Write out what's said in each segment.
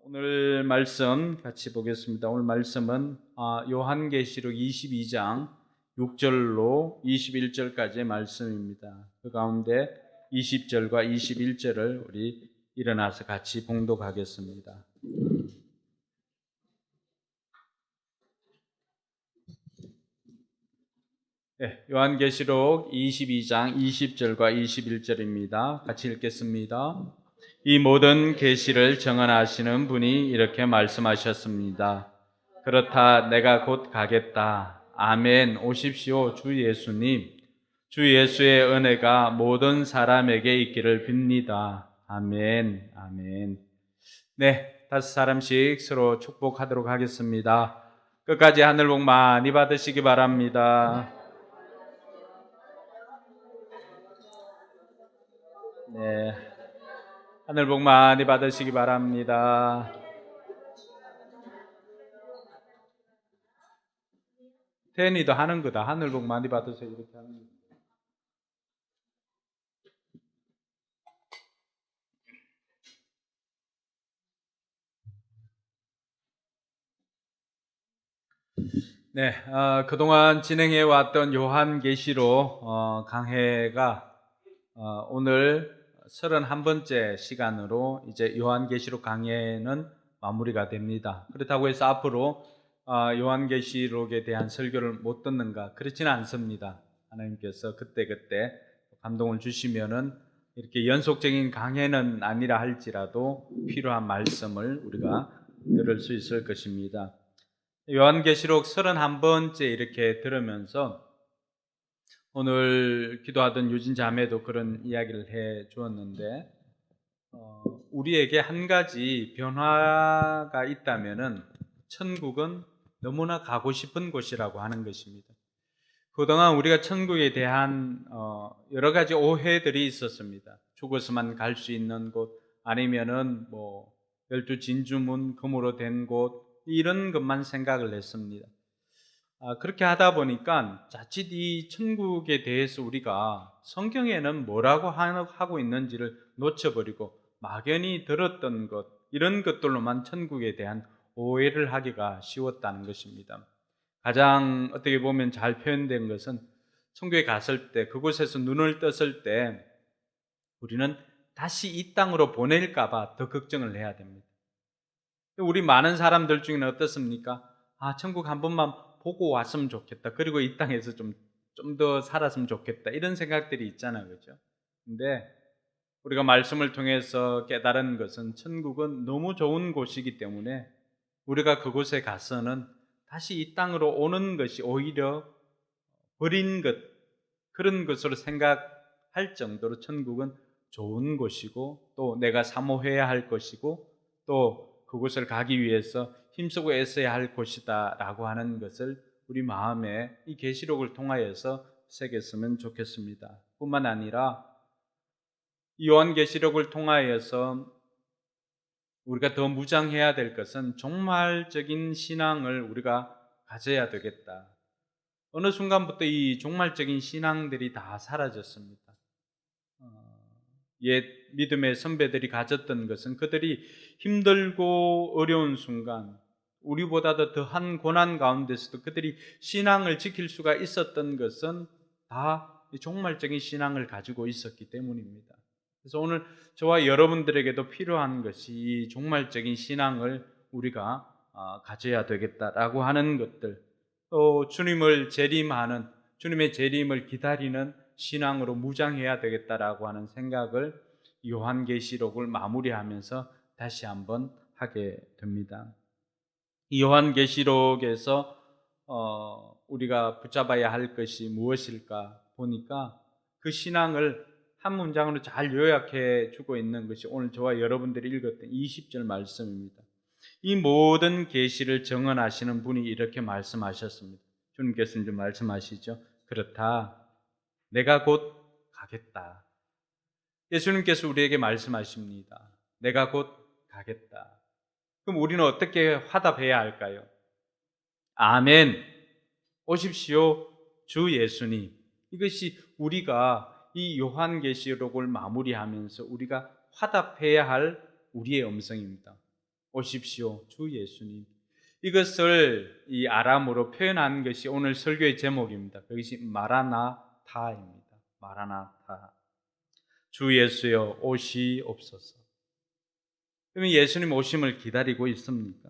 오늘 말씀 같이 보겠습니다. 오늘 말씀은 요한계시록 22장 6절로 21절까지의 말씀입니다. 그 가운데 20절과 21절을 우리 일어나서 같이 봉독하겠습니다. 네, 요한계시록 22장 20절과 21절입니다. 같이 읽겠습니다. 이 모든 계시를 정언하시는 분이 이렇게 말씀하셨습니다. 그렇다 내가 곧 가겠다. 아멘. 오십시오. 주 예수님. 주 예수의 은혜가 모든 사람에게 있기를 빕니다. 아멘. 아멘. 네, 5사람씩 서로 축복하도록 하겠습니다. 끝까지 하늘 복 많이 받으시기 바랍니다. 네, 하늘 복 많이 받으시기 바랍니다. 태연이도 하는 거다. 하늘 복 많이 받으세요. 이렇게 하는 거. 네, 그동안 진행해 왔던 요한계시록 강해가 오늘 31번째 시간으로 이제 요한계시록 강해는 마무리가 됩니다. 그렇다고 해서 앞으로 요한계시록에 대한 설교를 못 듣는가? 그렇지는 않습니다. 하나님께서 그때그때 감동을 주시면은 이렇게 연속적인 강해는 아니라 할지라도 필요한 말씀을 우리가 들을 수 있을 것입니다. 요한계시록 31번째 이렇게 들으면서 오늘 기도하던 유진 자매도 그런 이야기를 해 주었는데 우리에게 한 가지 변화가 있다면은 천국은 너무나 가고 싶은 곳이라고 하는 것입니다. 그동안 우리가 천국에 대한 여러 가지 오해들이 있었습니다. 죽어서만 갈 수 있는 곳, 아니면은 뭐 열두 진주문 금으로 된 곳, 이런 것만 생각을 했습니다. 그렇게 하다 보니까 자칫 이 천국에 대해서 우리가 성경에는 뭐라고 하고 있는지를 놓쳐버리고 막연히 들었던 것, 이런 것들로만 천국에 대한 오해를 하기가 쉬웠다는 것입니다. 가장 어떻게 보면 잘 표현된 것은 천국에 갔을 때, 그곳에서 눈을 떴을 때 우리는 다시 이 땅으로 보낼까 봐 더 걱정을 해야 됩니다. 우리 많은 사람들 중에는 어떻습니까? 천국 한 번만 보고 왔으면 좋겠다. 그리고 이 땅에서 좀 더 살았으면 좋겠다. 이런 생각들이 있잖아요. 그죠? 근데 우리가 말씀을 통해서 깨달은 것은 천국은 너무 좋은 곳이기 때문에 우리가 그곳에 가서는 다시 이 땅으로 오는 것이 오히려 버린 것, 그런 것으로 생각할 정도로 천국은 좋은 곳이고 또 내가 사모해야 할 것이고 또 그곳을 가기 위해서 힘쓰고 애써야 할 곳이다 라고 하는 것을 우리 마음에 이 계시록을 통하여서 새겼으면 좋겠습니다. 뿐만 아니라 요한계시록을 통하여서 우리가 더 무장해야 될 것은 종말적인 신앙을 우리가 가져야 되겠다. 어느 순간부터 이 종말적인 신앙들이 다 사라졌습니다. 옛 믿음의 선배들이 가졌던 것은 그들이 힘들고 어려운 순간, 우리보다도 더한 고난 가운데서도 그들이 신앙을 지킬 수가 있었던 것은 다 종말적인 신앙을 가지고 있었기 때문입니다. 그래서 오늘 저와 여러분들에게도 필요한 것이 이 종말적인 신앙을 우리가 가져야 되겠다라고 하는 것들, 또 주님의 재림을 기다리는 신앙으로 무장해야 되겠다라고 하는 생각을 요한계시록을 마무리하면서 다시 한번 하게 됩니다. 이 요한계시록에서 우리가 붙잡아야 할 것이 무엇일까 보니까 그 신앙을 한 문장으로 잘 요약해 주고 있는 것이 오늘 저와 여러분들이 읽었던 20절 말씀입니다. 이 모든 계시를 정언하시는 분이 이렇게 말씀하셨습니다. 주님께서 이제 말씀하시죠. 그렇다. 내가 곧 가겠다. 예수님께서 우리에게 말씀하십니다. 내가 곧 가겠다. 그럼 우리는 어떻게 화답해야 할까요? 아멘. 오십시오. 주 예수님. 이것이 우리가 이 요한계시록을 마무리하면서 우리가 화답해야 할 우리의 음성입니다. 오십시오. 주 예수님. 이것을 이 아람어로 표현한 것이 오늘 설교의 제목입니다. 그것이 마라나타입니다. 마라나타. 주 예수여 오시옵소서. 그러면 예수님 오심을 기다리고 있습니까?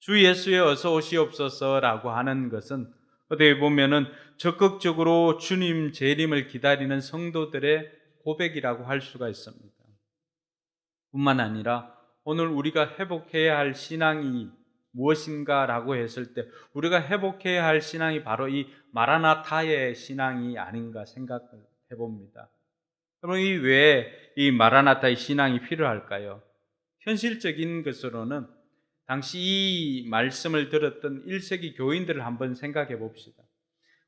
주 예수여 어서 오시옵소서라고 하는 것은 어떻게 보면은 적극적으로 주님 재림을 기다리는 성도들의 고백이라고 할 수가 있습니다. 뿐만 아니라 오늘 우리가 회복해야 할 신앙이 무엇인가라고 했을 때 우리가 회복해야 할 신앙이 바로 이 마라나타의 신앙이 아닌가 생각을 해봅니다. 그럼 왜 이 마라나타의 신앙이 필요할까요? 현실적인 것으로는 당시 이 말씀을 들었던 1세기 교인들을 한번 생각해 봅시다.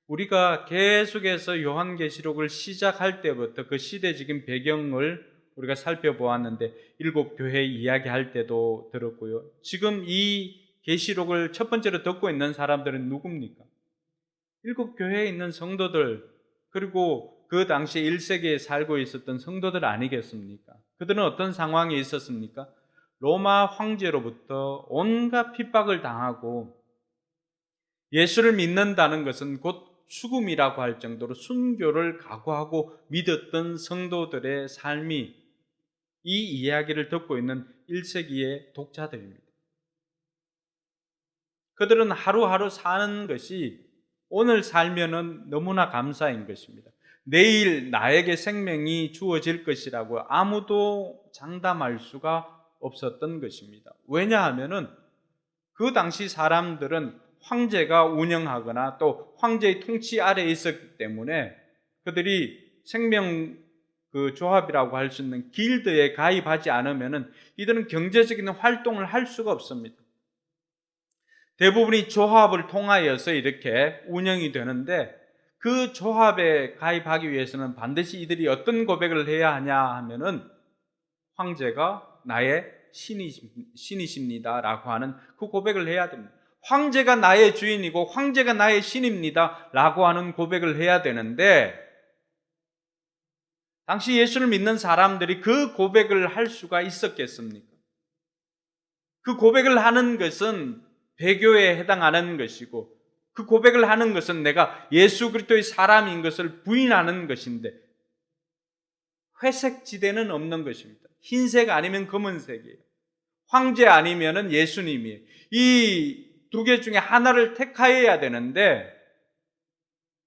우리가 계속해서 요한계시록을 시작할 때부터 그 시대적인 배경을 우리가 살펴보았는데 7교회 이야기할 때도 들었고요. 지금 이 계시록을 첫 번째로 듣고 있는 사람들은 누굽니까? 7교회에 있는 성도들, 그리고 그 당시 1세기에 살고 있었던 성도들 아니겠습니까? 그들은 어떤 상황에 있었습니까? 로마 황제로부터 온갖 핍박을 당하고 예수를 믿는다는 것은 곧 죽음이라고 할 정도로 순교를 각오하고 믿었던 성도들의 삶이 이 이야기를 듣고 있는 1세기의 독자들입니다. 그들은 하루하루 사는 것이 오늘 살면은 너무나 감사인 것입니다. 내일 나에게 생명이 주어질 것이라고 아무도 장담할 수가 없었던 것입니다. 왜냐하면은 그 당시 사람들은 황제가 운영하거나 또 황제의 통치 아래에 있었기 때문에 그들이 생명 조합이라고 할 수 있는 길드에 가입하지 않으면은 이들은 경제적인 활동을 할 수가 없습니다. 대부분이 조합을 통하여서 이렇게 운영이 되는데 그 조합에 가입하기 위해서는 반드시 이들이 어떤 고백을 해야 하냐 하면은 황제가 나의 신이십니다 라고 하는 그 고백을 해야 됩니다. 황제가 나의 주인이고 황제가 나의 신입니다 라고 하는 고백을 해야 되는데 당시 예수를 믿는 사람들이 그 고백을 할 수가 있었겠습니까? 그 고백을 하는 것은 배교에 해당하는 것이고 그 고백을 하는 것은 내가 예수 그리스도의 사람인 것을 부인하는 것인데 회색 지대는 없는 것입니다. 흰색 아니면 검은색이에요. 황제 아니면은 예수님이에요. 이 두 개 중에 하나를 택하여야 되는데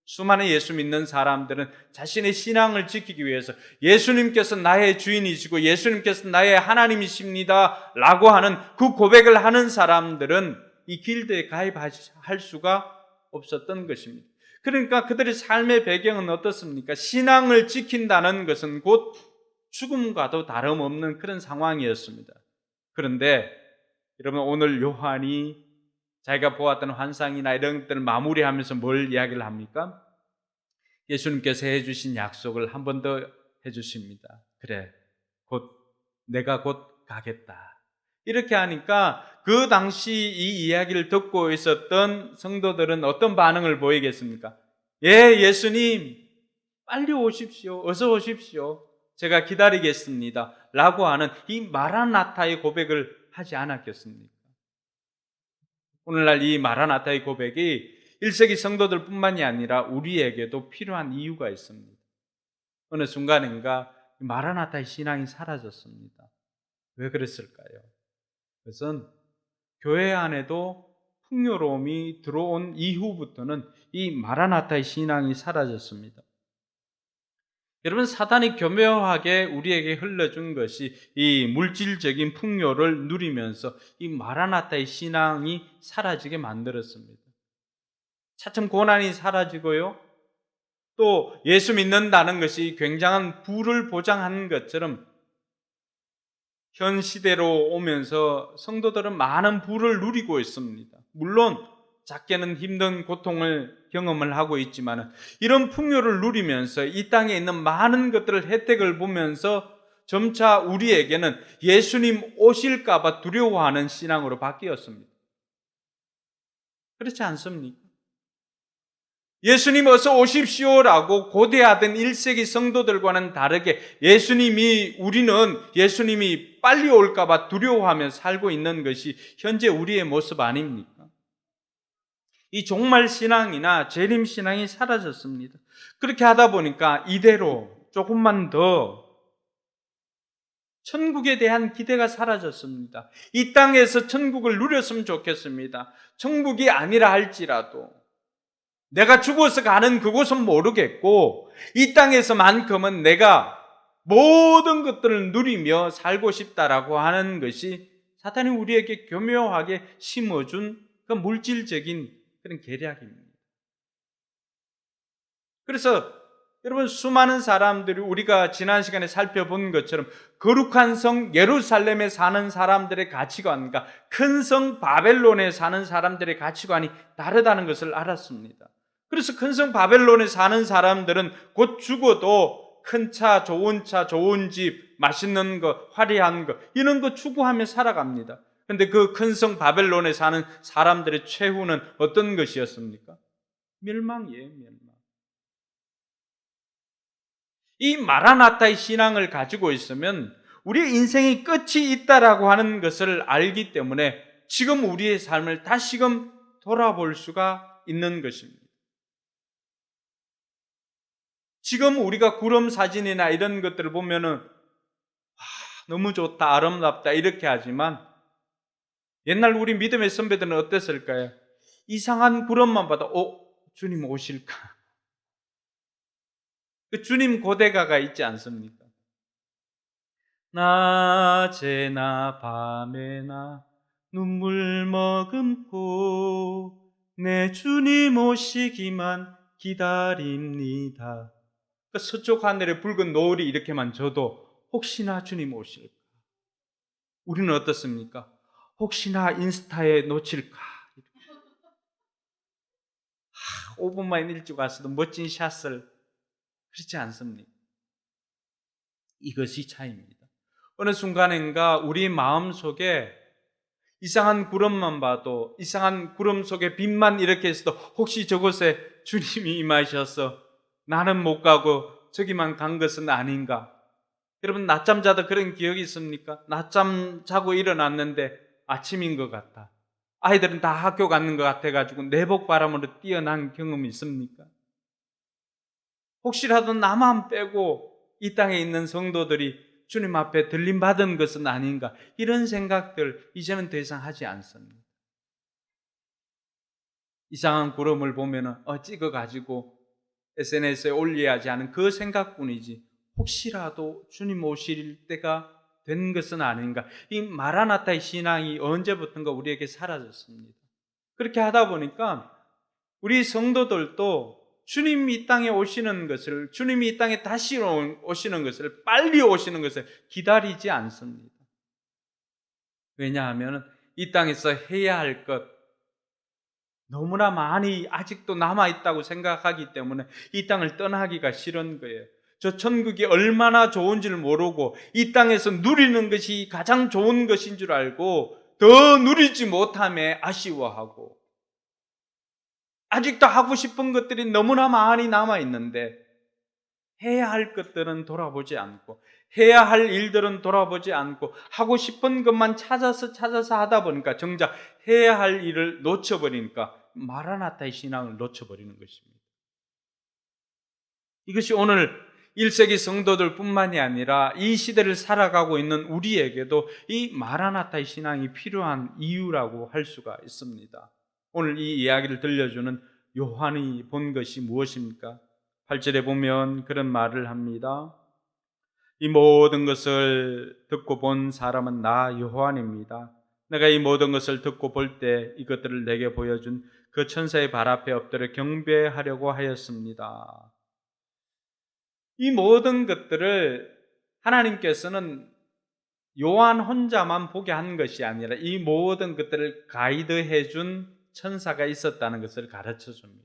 수많은 예수 믿는 사람들은 자신의 신앙을 지키기 위해서 예수님께서 나의 주인이시고 예수님께서 나의 하나님이십니다 라고 하는 그 고백을 하는 사람들은 이 길드에 가입할 수가 없었던 것입니다. 그러니까 그들의 삶의 배경은 어떻습니까? 신앙을 지킨다는 것은 곧 죽음과도 다름없는 그런 상황이었습니다. 그런데 여러분 오늘 요한이 자기가 보았던 환상이나 이런 것들을 마무리하면서 뭘 이야기를 합니까? 예수님께서 해주신 약속을 한 번 더 해주십니다. 그래, 내가 곧 가겠다. 이렇게 하니까 그 당시 이 이야기를 듣고 있었던 성도들은 어떤 반응을 보이겠습니까? 예, 예수님, 빨리 오십시오. 어서 오십시오. 제가 기다리겠습니다. 라고 하는 이 마라나타의 고백을 하지 않았겠습니까? 오늘날 이 마라나타의 고백이 1세기 성도들 뿐만이 아니라 우리에게도 필요한 이유가 있습니다. 어느 순간인가 마라나타의 신앙이 사라졌습니다. 왜 그랬을까요? 그것은 교회 안에도 풍요로움이 들어온 이후부터는 이 마라나타의 신앙이 사라졌습니다. 여러분, 사단이 교묘하게 우리에게 흘려준 것이 이 물질적인 풍요를 누리면서 이 마라나타의 신앙이 사라지게 만들었습니다. 차츰 고난이 사라지고요. 또 예수 믿는다는 것이 굉장한 부를 보장하는 것처럼 현 시대로 오면서 성도들은 많은 부를 누리고 있습니다. 물론 작게는 힘든 고통을 경험을 하고 있지만 이런 풍요를 누리면서 이 땅에 있는 많은 것들을 혜택을 보면서 점차 우리에게는 예수님 오실까 봐 두려워하는 신앙으로 바뀌었습니다. 그렇지 않습니까? 예수님 어서 오십시오라고 고대하던 1세기 성도들과는 다르게 우리는 예수님이 빨리 올까봐 두려워하며 살고 있는 것이 현재 우리의 모습 아닙니까? 이 종말 신앙이나 재림 신앙이 사라졌습니다. 그렇게 하다 보니까 이대로 조금만 더 천국에 대한 기대가 사라졌습니다. 이 땅에서 천국을 누렸으면 좋겠습니다. 천국이 아니라 할지라도 내가 죽어서 가는 그곳은 모르겠고 이 땅에서만큼은 내가 모든 것들을 누리며 살고 싶다라고 하는 것이 사탄이 우리에게 교묘하게 심어준 그 물질적인 그런 계략입니다. 그래서 여러분, 수많은 사람들이 우리가 지난 시간에 살펴본 것처럼 거룩한 성 예루살렘에 사는 사람들의 가치관과 큰 성 바벨론에 사는 사람들의 가치관이 다르다는 것을 알았습니다. 그래서 큰 성 바벨론에 사는 사람들은 곧 죽어도 큰 차, 좋은 집, 맛있는 거, 화려한 거 이런 거 추구하며 살아갑니다. 그런데 그 큰 성 바벨론에 사는 사람들의 최후는 어떤 것이었습니까? 멸망이에요, 멸망. 이 마라나타의 신앙을 가지고 있으면 우리의 인생이 끝이 있다라고 하는 것을 알기 때문에 지금 우리의 삶을 다시금 돌아볼 수가 있는 것입니다. 지금 우리가 구름 사진이나 이런 것들을 보면은 너무 좋다, 아름답다 이렇게 하지만 옛날 우리 믿음의 선배들은 어땠을까요? 이상한 구름만 봐도 주님 오실까? 그 주님 고대가가 있지 않습니까? 낮에나 밤에나 눈물 머금고 내 주님 오시기만 기다립니다. 그 서쪽 하늘에 붉은 노을이 이렇게만 져도 혹시나 주님 오실까? 우리는 어떻습니까? 혹시나 인스타에 놓칠까? 5분만 일찍 와서도 멋진 샷을, 그렇지 않습니까? 이것이 차이입니다. 어느 순간인가 우리 마음속에 이상한 구름만 봐도, 이상한 구름 속에 빛만 이렇게 있어도 혹시 저곳에 주님이 임하셔서 나는 못 가고 저기만 간 것은 아닌가? 여러분, 낮잠 자다 그런 기억이 있습니까? 낮잠 자고 일어났는데 아침인 것 같다. 아이들은 다 학교 갔는 것 같아가지고 내복 바람으로 뛰어난 경험이 있습니까? 혹시라도 나만 빼고 이 땅에 있는 성도들이 주님 앞에 들림받은 것은 아닌가, 이런 생각들 이제는 더 이상 하지 않습니다. 이상한 구름을 보면 찍어가지고 SNS에 올려야지 하는 그 생각뿐이지 혹시라도 주님 오실 때가 된 것은 아닌가. 이 마라나타의 신앙이 언제부턴가 우리에게 사라졌습니다. 그렇게 하다 보니까 우리 성도들도 주님이 이 땅에 오시는 것을, 주님이 이 땅에 다시 오시는 것을, 빨리 오시는 것을 기다리지 않습니다. 왜냐하면 이 땅에서 해야 할 것 너무나 많이 아직도 남아있다고 생각하기 때문에 이 땅을 떠나기가 싫은 거예요. 저 천국이 얼마나 좋은지를 모르고 이 땅에서 누리는 것이 가장 좋은 것인 줄 알고 더 누리지 못함에 아쉬워하고, 아직도 하고 싶은 것들이 너무나 많이 남아있는데 해야 할 것들은 돌아보지 않고, 해야 할 일들은 돌아보지 않고, 하고 싶은 것만 찾아서 하다 보니까 정작 해야 할 일을 놓쳐버리니까 마라나타의 신앙을 놓쳐버리는 것입니다. 이것이 오늘 1세기 성도들 뿐만이 아니라 이 시대를 살아가고 있는 우리에게도 이 마라나타의 신앙이 필요한 이유라고 할 수가 있습니다. 오늘 이 이야기를 들려주는 요한이 본 것이 무엇입니까? 8절에 보면 그런 말을 합니다. 이 모든 것을 듣고 본 사람은 나 요한입니다. 내가 이 모든 것을 듣고 볼 때 이것들을 내게 보여준 그 천사의 발 앞에 엎드려 경배하려고 하였습니다. 이 모든 것들을 하나님께서는 요한 혼자만 보게 한 것이 아니라 이 모든 것들을 가이드해 준 천사가 있었다는 것을 가르쳐 줍니다.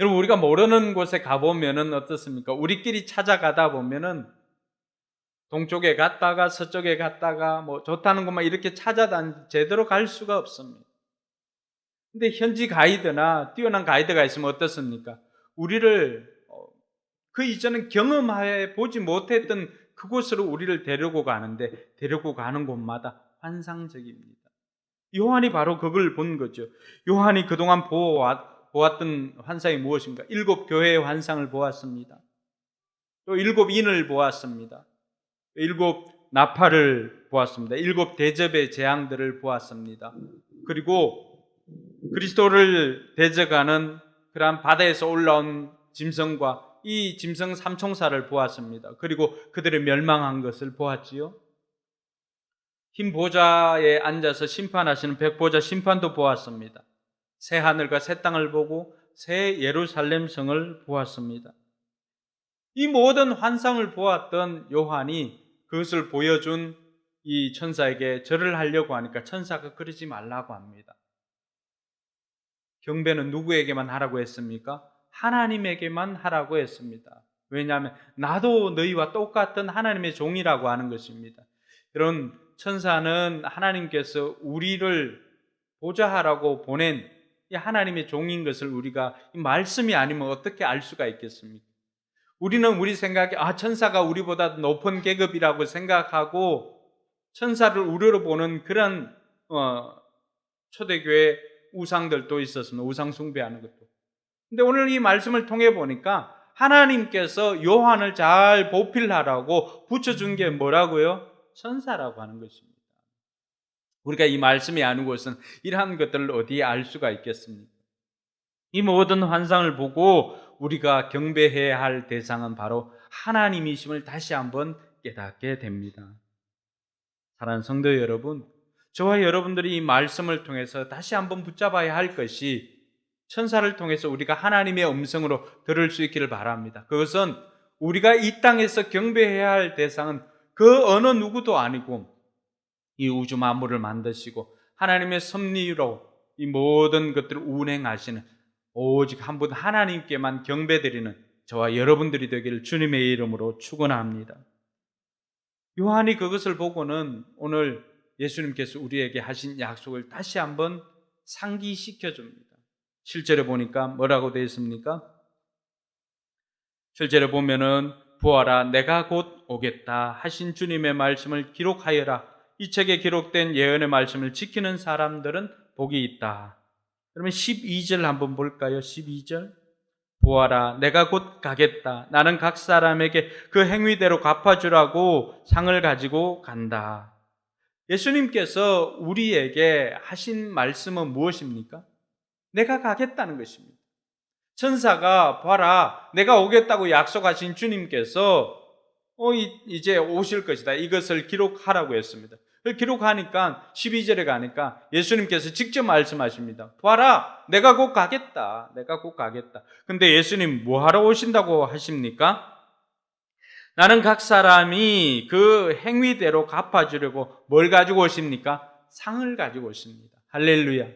여러분, 우리가 모르는 곳에 가보면은 어떻습니까? 우리끼리 찾아가다 보면은 동쪽에 갔다가 서쪽에 갔다가 뭐 좋다는 것만 이렇게 찾아다니 제대로 갈 수가 없습니다. 근데 현지 가이드나 뛰어난 가이드가 있으면 어떻습니까? 우리를 그 이전엔 경험해 보지 못했던 그곳으로 우리를 데리고 가는데, 데리고 가는 곳마다 환상적입니다. 요한이 바로 그걸 본 거죠. 요한이 그동안 보았던 환상이 무엇입니까? 7 교회의 환상을 보았습니다. 또 7 인을 보았습니다. 7 나팔을 보았습니다. 7 대접의 재앙들을 보았습니다. 그리고 그리스도를 대적하는 그러한 바다에서 올라온 짐승과 이 짐승 삼총사를 보았습니다. 그리고 그들의 멸망한 것을 보았지요. 흰 보좌에 앉아서 심판하시는 백보자 심판도 보았습니다. 새 하늘과 새 땅을 보고 새 예루살렘 성을 보았습니다. 이 모든 환상을 보았던 요한이 그것을 보여준 이 천사에게 절을 하려고 하니까 천사가 그러지 말라고 합니다. 경배는 누구에게만 하라고 했습니까? 하나님에게만 하라고 했습니다. 왜냐하면 나도 너희와 똑같은 하나님의 종이라고 하는 것입니다. 이런 천사는 하나님께서 우리를 보좌하라고 보낸 이 하나님의 종인 것을 우리가 이 말씀이 아니면 어떻게 알 수가 있겠습니까? 우리는 우리 생각에 천사가 우리보다 높은 계급이라고 생각하고 천사를 우러러 보는 그런 초대교회 우상들도 있었습니다. 우상 숭배하는 것도. 근데 오늘 이 말씀을 통해 보니까 하나님께서 요한을 잘 보필하라고 붙여준 게 뭐라고요? 천사라고 하는 것입니다. 우리가 이 말씀이 아는 것은 이러한 것들을 어디에 알 수가 있겠습니까? 이 모든 환상을 보고 우리가 경배해야 할 대상은 바로 하나님이심을 다시 한번 깨닫게 됩니다. 사랑하는 성도 여러분, 저와 여러분들이 이 말씀을 통해서 다시 한번 붙잡아야 할 것이 천사를 통해서 우리가 하나님의 음성으로 들을 수 있기를 바랍니다. 그것은 우리가 이 땅에서 경배해야 할 대상은 그 어느 누구도 아니고 이 우주 만물을 만드시고 하나님의 섭리로 이 모든 것들을 운행하시는 오직 한 분 하나님께만 경배드리는 저와 여러분들이 되기를 주님의 이름으로 축원합니다. 요한이 그것을 보고는 오늘 예수님께서 우리에게 하신 약속을 다시 한번 상기시켜 줍니다. 7절에 보니까 뭐라고 되어 있습니까? 7절에 보면은 보아라 내가 곧 오겠다 하신 주님의 말씀을 기록하여라. 이 책에 기록된 예언의 말씀을 지키는 사람들은 복이 있다. 그러면 12절 한번 볼까요? 12절 보아라 내가 곧 가겠다. 나는 각 사람에게 그 행위대로 갚아주라고 상을 가지고 간다. 예수님께서 우리에게 하신 말씀은 무엇입니까? 내가 가겠다는 것입니다. 천사가 봐라 내가 오겠다고 약속하신 주님께서 이제 오실 것이다. 이것을 기록하라고 했습니다. 기록하니까 12절에 가니까 예수님께서 직접 말씀하십니다. 봐라 내가 곧 가겠다. 내가 곧 가겠다. 근데 예수님 뭐하러 오신다고 하십니까? 나는 각 사람이 그 행위대로 갚아주려고 뭘 가지고 오십니까? 상을 가지고 오십니다. 할렐루야.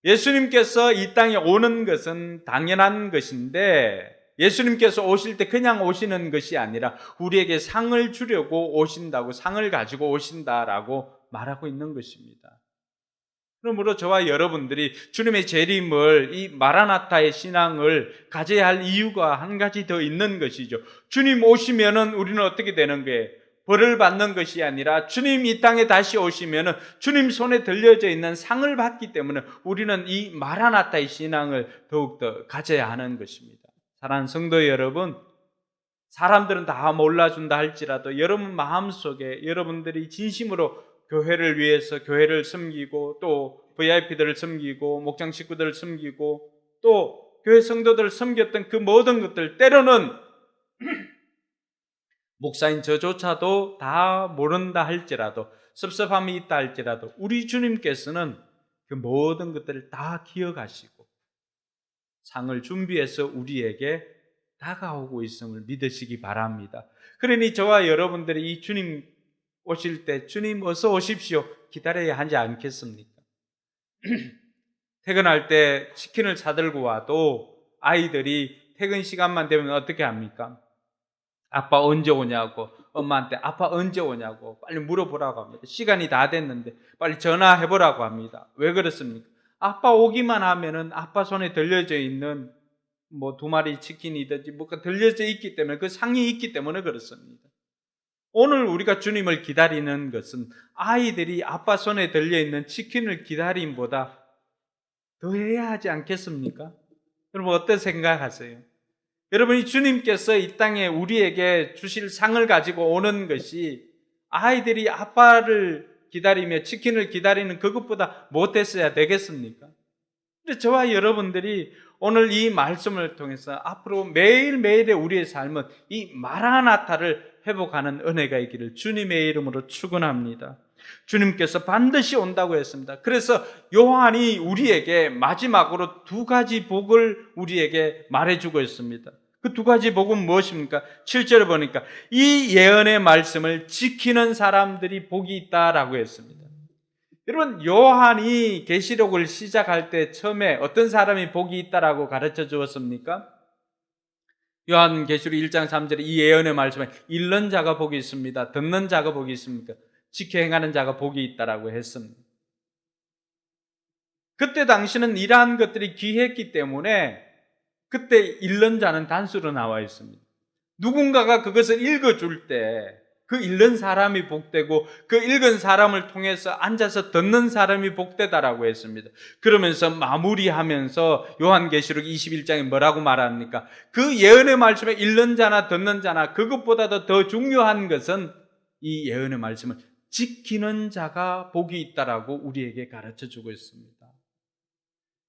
예수님께서 이 땅에 오는 것은 당연한 것인데 예수님께서 오실 때 그냥 오시는 것이 아니라 우리에게 상을 주려고 오신다고, 상을 가지고 오신다라고 말하고 있는 것입니다. 그러므로 저와 여러분들이 주님의 재림을, 이 마라나타의 신앙을 가져야 할 이유가 한 가지 더 있는 것이죠. 주님 오시면은 우리는 어떻게 되는 거예요? 벌을 받는 것이 아니라 주님 이 땅에 다시 오시면은 주님 손에 들려져 있는 상을 받기 때문에 우리는 이 마라나타의 신앙을 더욱더 가져야 하는 것입니다. 사랑하는 성도 여러분, 사람들은 다 몰라준다 할지라도 여러분 마음속에 여러분들이 진심으로 교회를 위해서 교회를 섬기고 또 VIP들을 섬기고 목장 식구들을 섬기고 또 교회 성도들을 섬겼던 그 모든 것들, 때로는 목사인 저조차도 다 모른다 할지라도, 섭섭함이 있다 할지라도 우리 주님께서는 그 모든 것들을 다 기억하시고 상을 준비해서 우리에게 다가오고 있음을 믿으시기 바랍니다. 그러니 저와 여러분들이 이 주님 오실 때 주님 어서 오십시오 기다려야 하지 않겠습니까? 퇴근할 때 치킨을 사들고 와도 아이들이 퇴근 시간만 되면 어떻게 합니까? 아빠 언제 오냐고 엄마한테 아빠 언제 오냐고 빨리 물어보라고 합니다. 시간이 다 됐는데 빨리 전화해보라고 합니다. 왜 그렇습니까? 아빠 오기만 하면은 아빠 손에 들려져 있는 뭐 2마리 치킨이든지 뭐가 들려져 있기 때문에, 그 상이 있기 때문에 그렇습니다. 오늘 우리가 주님을 기다리는 것은 아이들이 아빠 손에 들려있는 치킨을 기다림보다 더 해야 하지 않겠습니까? 여러분 어떻게 생각하세요? 여러분이 주님께서 이 땅에 우리에게 주실 상을 가지고 오는 것이 아이들이 아빠를 기다리며 치킨을 기다리는 그것보다 못했어야 되겠습니까? 근데 저와 여러분들이 오늘 이 말씀을 통해서 앞으로 매일매일의 우리의 삶은 이 마라나타를 회복하는 은혜가 있기를 주님의 이름으로 축원합니다. 주님께서 반드시 온다고 했습니다. 그래서 요한이 우리에게 마지막으로 2가지 복을 우리에게 말해주고 있습니다. 그 2가지 복은 무엇입니까? 7절에 보니까 이 예언의 말씀을 지키는 사람들이 복이 있다라고 했습니다. 여러분, 요한이 계시록을 시작할 때 처음에 어떤 사람이 복이 있다라고 가르쳐 주었습니까? 요한계시록 1장 3절에 이 예언의 말씀에 읽는 자가 복이 있습니다. 듣는 자가 복이 있습니까? 지켜 행하는 자가 복이 있다라고 했습니다. 그때 당시는 이러한 것들이 귀했기 때문에 그때 읽는 자는 단수로 나와 있습니다. 누군가가 그것을 읽어줄 때 그 읽는 사람이 복되고 그 읽은 사람을 통해서 앉아서 듣는 사람이 복되다라고 했습니다. 그러면서 마무리하면서 요한계시록 21장에 뭐라고 말합니까? 그 예언의 말씀에 읽는 자나 듣는 자나 그것보다도 더 중요한 것은 이 예언의 말씀을 지키는 자가 복이 있다라고 우리에게 가르쳐주고 있습니다.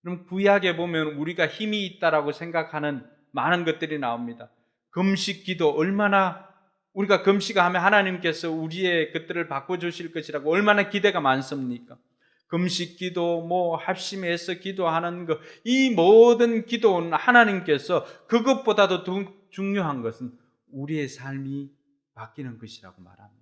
그럼 구약에 보면 우리가 힘이 있다라고 생각하는 많은 것들이 나옵니다. 금식 기도, 얼마나 우리가 금식하면 하나님께서 우리의 것들을 바꿔주실 것이라고 얼마나 기대가 많습니까? 금식 기도, 합심해서 기도하는 것, 이 모든 기도는 하나님께서 그것보다도 더 중요한 것은 우리의 삶이 바뀌는 것이라고 말합니다.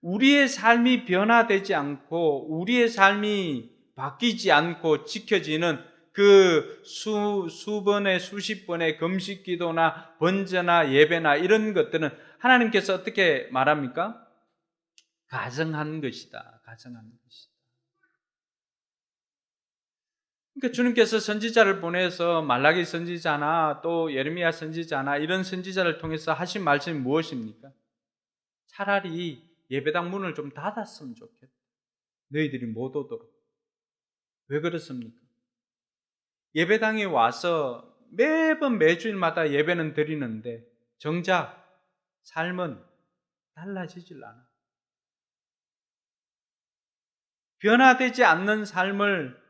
우리의 삶이 변화되지 않고 우리의 삶이 바뀌지 않고 지켜지는 그 수번의 수십 번의 금식 기도나 번제나 예배나 이런 것들은 하나님께서 어떻게 말합니까? 가증한 것이다. 가증한 것이다. 그러니까 주님께서 선지자를 보내서 말라기 선지자나 또 예레미야 선지자나 이런 선지자를 통해서 하신 말씀이 무엇입니까? 차라리 예배당 문을 좀 닫았으면 좋겠다. 너희들이 못 오도록. 왜 그렇습니까? 예배당에 와서 매번 매주일마다 예배는 드리는데 정작 삶은 달라지질 않아. 변화되지 않는 삶을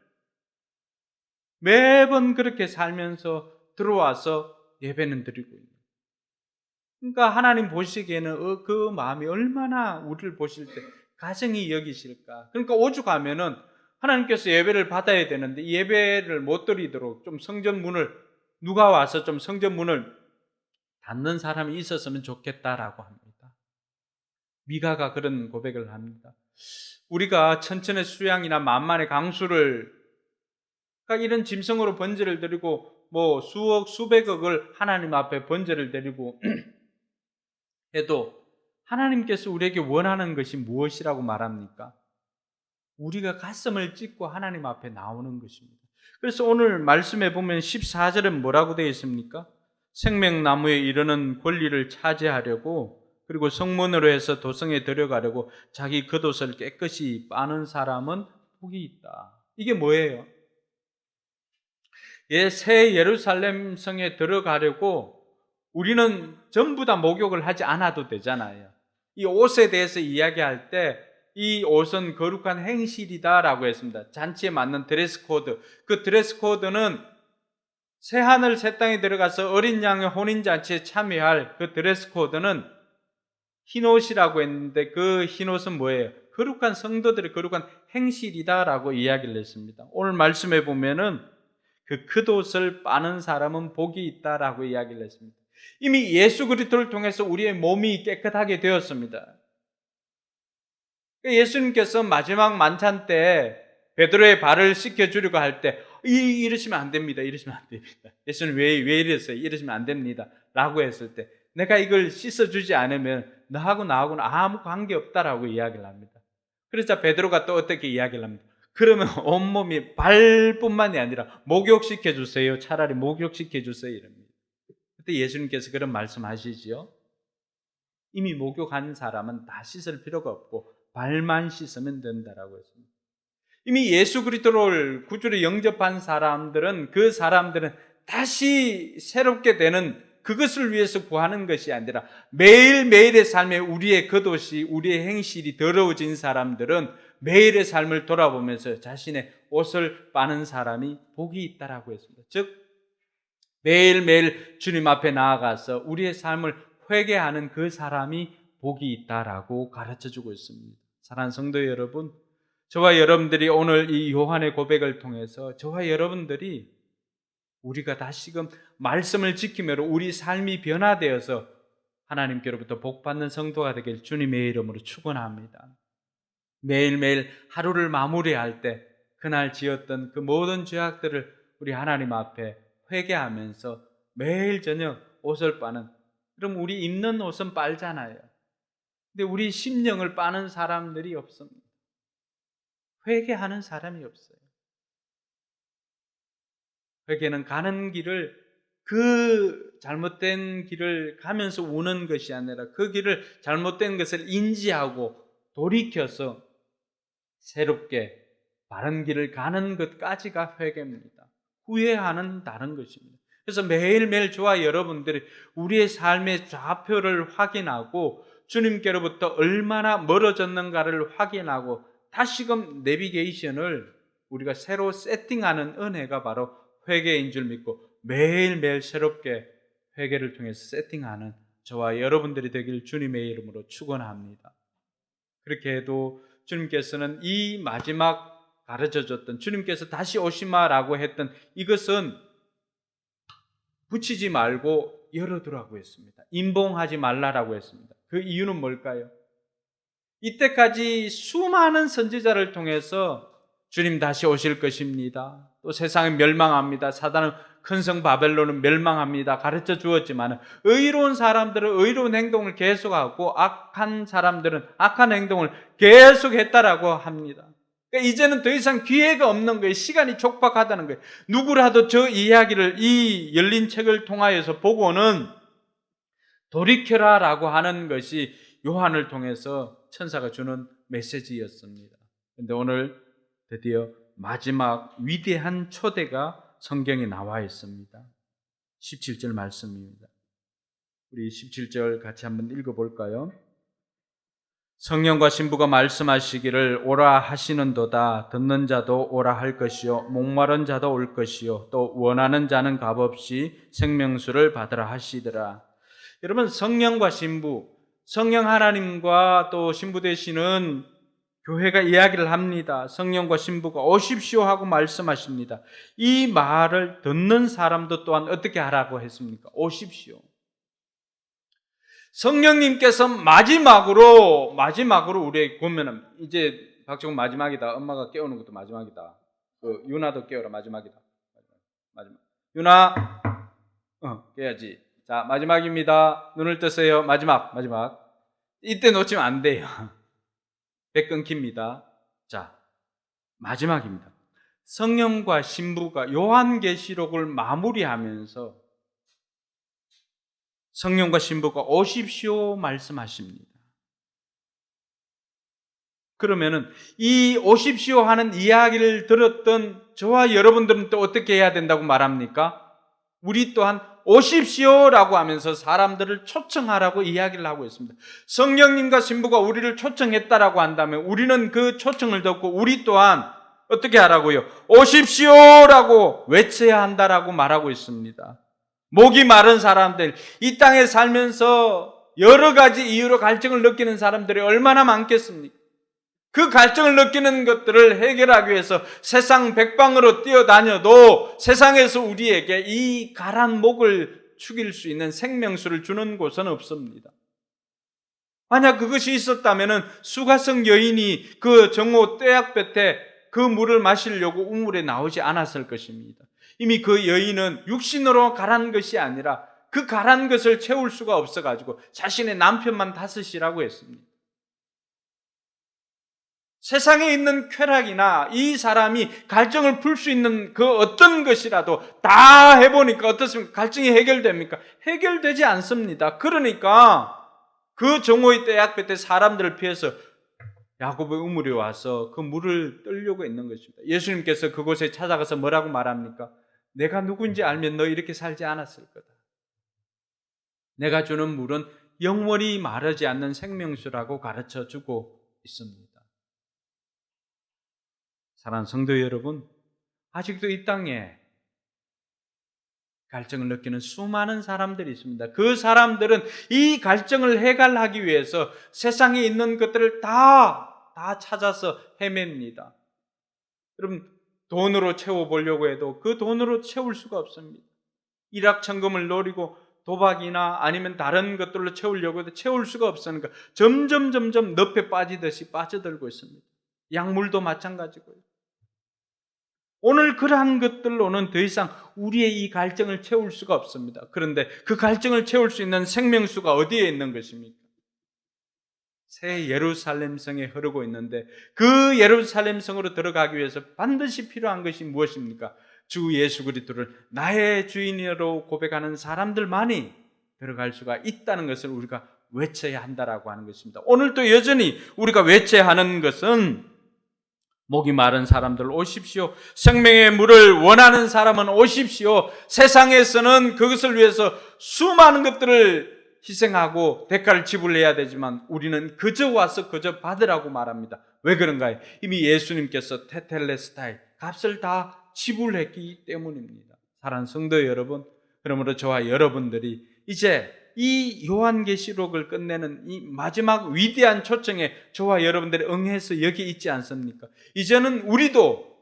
매번 그렇게 살면서 들어와서 예배는 드리고 있는. 그러니까 하나님 보시기에는 그 마음이 얼마나 우리를 보실 때 가정이 여기실까. 그러니까 오죽하면은 하나님께서 예배를 받아야 되는데 예배를 못 드리도록 좀 성전 문을, 누가 와서 좀 성전 문을 닫는 사람이 있었으면 좋겠다라고 합니다. 미가가 그런 고백을 합니다. 우리가 천천의 수양이나 만만의 강수를, 그러니까 이런 짐승으로 번제를 드리고 수억 수백억을 하나님 앞에 번제를 드리고 해도 하나님께서 우리에게 원하는 것이 무엇이라고 말합니까? 우리가 가슴을 찢고 하나님 앞에 나오는 것입니다. 그래서 오늘 말씀에 보면 14절은 뭐라고 되어 있습니까? 생명나무에 이르는 권리를 차지하려고, 그리고 성문으로 해서 도성에 들어가려고 자기 겉옷을 깨끗이 빠는 사람은 복이 있다. 이게 뭐예요? 새 예루살렘 성에 들어가려고 우리는 전부 다 목욕을 하지 않아도 되잖아요. 이 옷에 대해서 이야기할 때 이 옷은 거룩한 행실이다라고 했습니다. 잔치에 맞는 드레스 코드. 그 드레스 코드는 새하늘 새 땅에 들어가서 어린 양의 혼인잔치에 참여할 그 드레스 코드는 흰옷이라고 했는데 그 흰옷은 뭐예요? 거룩한 성도들의 거룩한 행실이다라고 이야기를 했습니다. 오늘 말씀에 보면은 그 겉옷을 빠는 사람은 복이 있다라고 이야기를 했습니다. 이미 예수 그리스도를 통해서 우리의 몸이 깨끗하게 되었습니다. 예수님께서 마지막 만찬 때 베드로의 발을 씻겨주려고 할 때 이러시면 안 됩니다. 이러시면 안 됩니다. 예수님 왜 이랬어요? 이러시면 안 됩니다. 라고 했을 때 내가 이걸 씻어주지 않으면 너하고 나하고는 아무 관계없다라고 이야기를 합니다. 그러자 베드로가 또 어떻게 이야기를 합니다. 그러면 온몸이 발뿐만이 아니라 목욕시켜 주세요. 차라리 목욕시켜 주세요. 이럽니다. 그때 예수님께서 그런 말씀하시지요. 이미 목욕한 사람은 다 씻을 필요가 없고 발만 씻으면 된다라고 했습니다. 이미 예수 그리스도를 구주로 영접한 사람들은 그 사람들은 다시 새롭게 되는 그것을 위해서 구하는 것이 아니라 매일매일의 삶에 우리의 겉옷이 우리의 행실이 더러워진 사람들은 매일의 삶을 돌아보면서 자신의 옷을 빠는 사람이 복이 있다라고 했습니다. 즉 매일매일 주님 앞에 나아가서 우리의 삶을 회개하는 그 사람이 복이 있다라고 가르쳐주고 있습니다. 사랑하는 성도 여러분, 저와 여러분들이 오늘 이 요한의 고백을 통해서 저와 여러분들이 우리가 다시금 말씀을 지키므로 우리 삶이 변화되어서 하나님께로부터 복받는 성도가 되길 주님의 이름으로 축원합니다. 매일매일 하루를 마무리할 때 그날 지었던 그 모든 죄악들을 우리 하나님 앞에 회개하면서 매일 저녁 옷을 빠는, 그럼 우리 입는 옷은 빨잖아요. 근데 우리 심령을 빠는 사람들이 없습니다. 회개하는 사람이 없어요. 회개는 가는 길을, 그 잘못된 길을 가면서 우는 것이 아니라 그 길을, 잘못된 것을 인지하고 돌이켜서 새롭게 바른 길을 가는 것까지가 회개입니다. 후회하는 다른 것입니다. 그래서 매일매일 저와 여러분들이 우리의 삶의 좌표를 확인하고 주님께로부터 얼마나 멀어졌는가를 확인하고 다시금 내비게이션을 우리가 새로 세팅하는 은혜가 바로 회개인 줄 믿고 매일매일 새롭게 회개를 통해서 세팅하는 저와 여러분들이 되길 주님의 이름으로 축원합니다. 그렇게 해도 주님께서는 이 마지막 가르쳐줬던, 주님께서 다시 오시마라고 했던 이것은 붙이지 말고 열어두라고 했습니다. 임봉하지 말라라고 했습니다. 그 이유는 뭘까요? 이때까지 수많은 선지자를 통해서 주님 다시 오실 것입니다. 또 세상은 멸망합니다. 사단은 큰 성 바벨론은 멸망합니다. 가르쳐 주었지만 의로운 사람들은 의로운 행동을 계속하고 악한 사람들은 악한 행동을 계속했다라고 합니다. 그러니까 이제는 더 이상 기회가 없는 거예요. 시간이 촉박하다는 거예요. 누구라도 저 이야기를 이 열린 책을 통하여서 보고는 돌이켜라라고 하는 것이 요한을 통해서 천사가 주는 메시지였습니다. 그런데 오늘 드디어 마지막 위대한 초대가 성경에 나와 있습니다. 17절 말씀입니다. 우리 17절 같이 한번 읽어볼까요? 성령과 신부가 말씀하시기를 오라 하시는도다. 듣는 자도 오라 할 것이요 목마른 자도 올 것이요 또 원하는 자는 값없이 생명수를 받으라 하시더라. 여러분, 성령과 신부, 성령 하나님과 또 신부 되시는 교회가 이야기를 합니다. 성령과 신부가 오십시오 하고 말씀하십니다. 이 말을 듣는 사람도 또한 어떻게 하라고 했습니까? 오십시오. 성령님께서 마지막으로 우리에게 보면은, 이제 박정훈 마지막이다. 엄마가 깨우는 것도 마지막이다. 유나도 깨워라. 마지막이다. 마지막. 유나, 깨야지. 자, 마지막입니다. 눈을 뜨세요. 마지막. 이때 놓치면 안 돼요. 배 끊깁니다. 자, 마지막입니다. 성령과 신부가 요한계시록을 마무리하면서 성령과 신부가 오십시오 말씀하십니다. 그러면은 이 오십시오 하는 이야기를 들었던 저와 여러분들은 또 어떻게 해야 된다고 말합니까? 우리 또한 오십시오라고 하면서 사람들을 초청하라고 이야기를 하고 있습니다. 성령님과 신부가 우리를 초청했다라고 한다면 우리는 그 초청을 듣고 우리 또한 어떻게 하라고요? 오십시오라고 외쳐야 한다라고 말하고 있습니다. 목이 마른 사람들, 이 땅에 살면서 여러 가지 이유로 갈증을 느끼는 사람들이 얼마나 많겠습니까? 그 갈증을 느끼는 것들을 해결하기 위해서 세상 백방으로 뛰어다녀도 세상에서 우리에게 이 가란 목을 축일 수 있는 생명수를 주는 곳은 없습니다. 만약 그것이 있었다면 수가성 여인이 그 정오 떼약볕에 그 물을 마시려고 우물에 나오지 않았을 것입니다. 이미 그 여인은 육신으로 가란 것이 아니라 그 가란 것을 채울 수가 없어가지고 자신의 남편만 다스리라고 했습니다. 세상에 있는 쾌락이나 이 사람이 갈증을 풀 수 있는 그 어떤 것이라도 다 해보니까 어떻습니까? 갈증이 해결됩니까? 해결되지 않습니다. 그러니까 그 정오의 때약볕 때 사람들을 피해서 야곱의 우물에 와서 그 물을 뜨려고 있는 것입니다. 예수님께서 그곳에 찾아가서 뭐라고 말합니까? 내가 누군지 알면 너 이렇게 살지 않았을 거다. 내가 주는 물은 영원히 마르지 않는 생명수라고 가르쳐 주고 있습니다. 사랑하는 성도 여러분, 아직도 이 땅에 갈증을 느끼는 수많은 사람들이 있습니다. 그 사람들은 이 갈증을 해결하기 위해서 세상에 있는 것들을 다 찾아서 헤맵니다. 여러분, 돈으로 채워보려고 해도 그 돈으로 채울 수가 없습니다. 일확천금을 노리고 도박이나 아니면 다른 것들로 채우려고 해도 채울 수가 없으니까 점점 늪에 빠지듯이 빠져들고 있습니다. 약물도 마찬가지고요. 오늘 그러한 것들로는 더 이상 우리의 이 갈증을 채울 수가 없습니다. 그런데 그 갈증을 채울 수 있는 생명수가 어디에 있는 것입니까? 새 예루살렘 성에 흐르고 있는데 그 예루살렘 성으로 들어가기 위해서 반드시 필요한 것이 무엇입니까? 주 예수 그리스도를 나의 주인으로 고백하는 사람들만이 들어갈 수가 있다는 것을 우리가 외쳐야 한다라고 하는 것입니다. 오늘도 여전히 우리가 외쳐야 하는 것은 목이 마른 사람들 오십시오. 생명의 물을 원하는 사람은 오십시오. 세상에서는 그것을 위해서 수많은 것들을 희생하고 대가를 지불해야 되지만 우리는 그저 와서 그저 받으라고 말합니다. 왜 그런가요? 이미 예수님께서 테텔레스타이 값을 다 지불했기 때문입니다. 사랑하는 성도 여러분, 그러므로 저와 여러분들이 이제 이 요한계시록을 끝내는 이 마지막 위대한 초청에 저와 여러분들이 응해서 여기 있지 않습니까? 이제는 우리도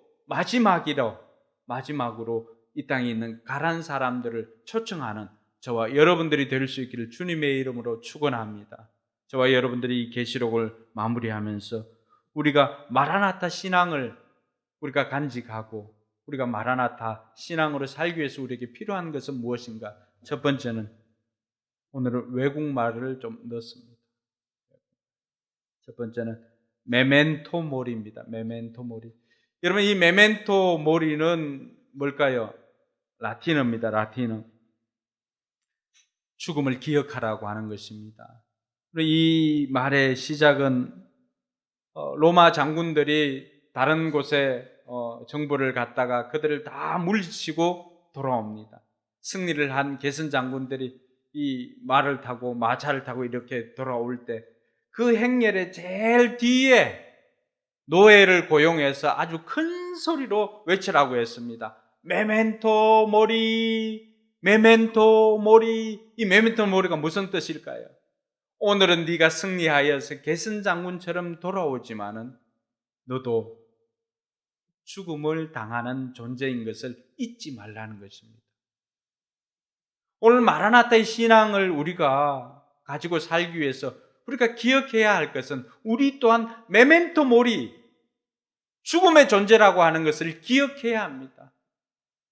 마지막으로 이 땅에 있는 가난 사람들을 초청하는 저와 여러분들이 될 수 있기를 주님의 이름으로 축원합니다. 저와 여러분들이 이 계시록을 마무리하면서 우리가 마라나타 신앙을 우리가 간직하고 우리가 마라나타 신앙으로 살기 위해서 우리에게 필요한 것은 무엇인가? 첫 번째는 오늘은 외국말을 좀 넣습니다. 첫 번째는 메멘토 모리입니다. 메멘토 모리. 여러분, 이 메멘토 모리는 뭘까요? 라틴어입니다. 라틴어. 죽음을 기억하라고 하는 것입니다. 이 말의 시작은 로마 장군들이 다른 곳에 정보를 갖다가 그들을 다 물리치고 돌아옵니다. 승리를 한 개선 장군들이 이 말을 타고 마차를 타고 이렇게 돌아올 때 그 행렬의 제일 뒤에 노예를 고용해서 아주 큰 소리로 외치라고 했습니다. 메멘토 모리, 메멘토 모리. 이 메멘토 모리가 무슨 뜻일까요? 오늘은 네가 승리하여서 개선 장군처럼 돌아오지만은 너도 죽음을 당하는 존재인 것을 잊지 말라는 것입니다. 오늘 마라나타의 신앙을 우리가 가지고 살기 위해서 우리가 기억해야 할 것은 우리 또한 메멘토 모리, 죽음의 존재라고 하는 것을 기억해야 합니다.